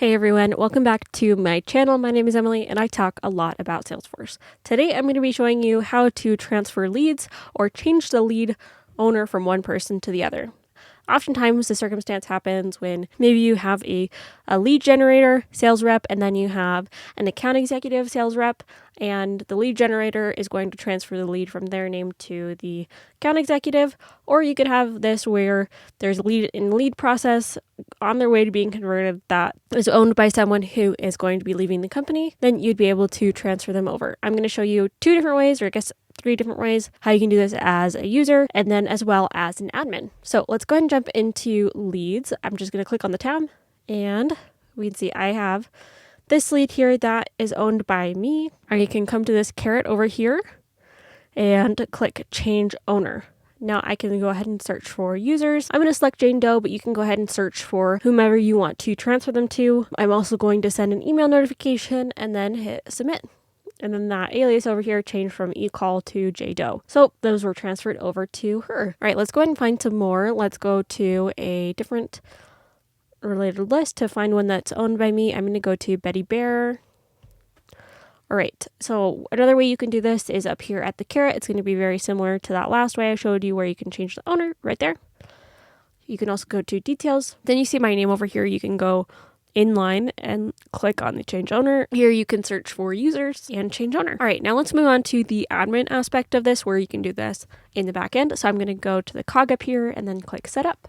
Hey everyone, welcome back to my channel. My name is Emily and I talk a lot about Salesforce. Today I'm going to be showing you how to transfer leads or change the lead owner from one person to the other. Oftentimes the circumstance happens when maybe you have a lead generator sales rep and then you have an account executive sales rep, and the lead generator is going to transfer the lead from their name to the account executive. Or you could have this where there's a lead in the lead process on their way to being converted that is owned by someone who is going to be leaving the company. Then you'd be able to transfer them over. I'm going to show you two different ways, or I guess 3 different ways, how you can do this as a user and then as well as an admin. So let's go ahead and jump into leads. I'm just going to click on the tab and we can see I have this lead here that is owned by me. Or you can come to this caret over here and click change owner. Now I can go ahead and search for users. I'm going to select Jane Doe, but you can go ahead and search for whomever you want to transfer them to. I'm also going to send an email notification and then hit submit. And then that alias over here changed from eCall to JDoe. So those were transferred over to her. All right, let's go ahead and find some more. Let's go to a different related list to find one that's owned by me. I'm going to go to Betty Bear. All right, so another way you can do this is up here at the caret. It's going to be very similar to that last way I showed you where you can change the owner right there. You can also go to details. Then you see my name over here. You can go inline and click on the change owner. Here you can search for users and change owner. All right, now let's move on to the admin aspect of this where you can do this in the back end. So I'm going to go to the cog up here and then click setup.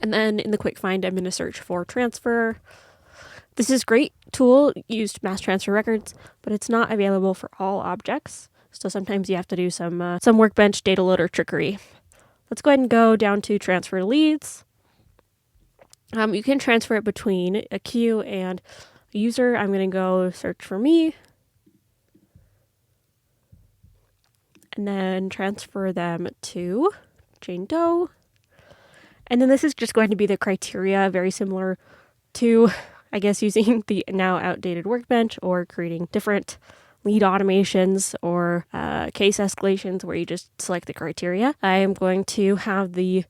And then in the quick find, I'm going to search for transfer. This is a great tool used to mass transfer records, but it's not available for all objects. So sometimes you have to do some workbench data loader trickery. Let's go ahead and go down to transfer leads. You can transfer it between a queue and a user. I'm going to go search for me and then transfer them to Jane Doe. And then this is just going to be the criteria, very similar to, I guess, using the now outdated workbench or creating different lead automations or case escalations where you just select the criteria. I am going to have the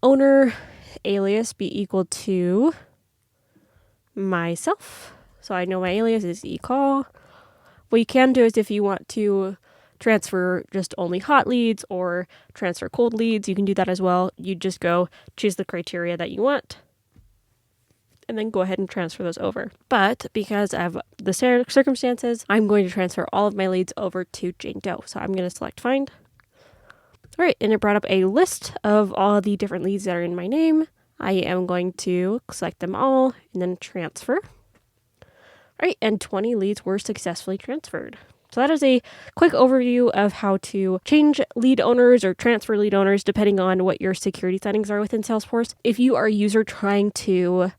owner alias be equal to myself. So I know my alias is eCall. What you can do is if you want to transfer just only hot leads or transfer cold leads, you can do that as well. You just go choose the criteria that you want and then go ahead and transfer those over. But because of the circumstances, I'm going to transfer all of my leads over to Jane Doe. So I'm going to select find. All right, and it brought up a list of all the different leads that are in my name. I am going to select them all and then transfer. All right, and 20 leads were successfully transferred. So that is a quick overview of how to change lead owners or transfer lead owners depending on what your security settings are within Salesforce. If you are a user trying to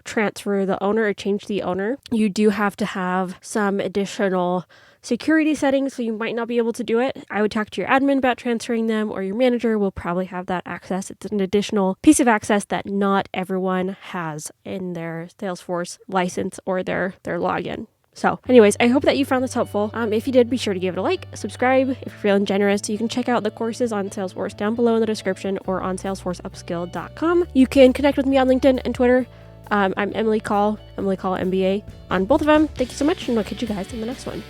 transfer the owner or change the owner, you do have to have some additional security settings, so you might not be able to do it. I would talk to your admin about transferring them, or your manager will probably have that access. It's an additional piece of access that not everyone has in their Salesforce license or their login. So anyways, I hope that you found this helpful. If you did, be sure to give it a like, subscribe if you're feeling generous. You can check out the courses on Salesforce down below in the description or on salesforceupskill.com. You can connect with me on LinkedIn and Twitter. I'm Emily Call MBA on both of them. Thank you so much, and I'll catch you guys in the next one.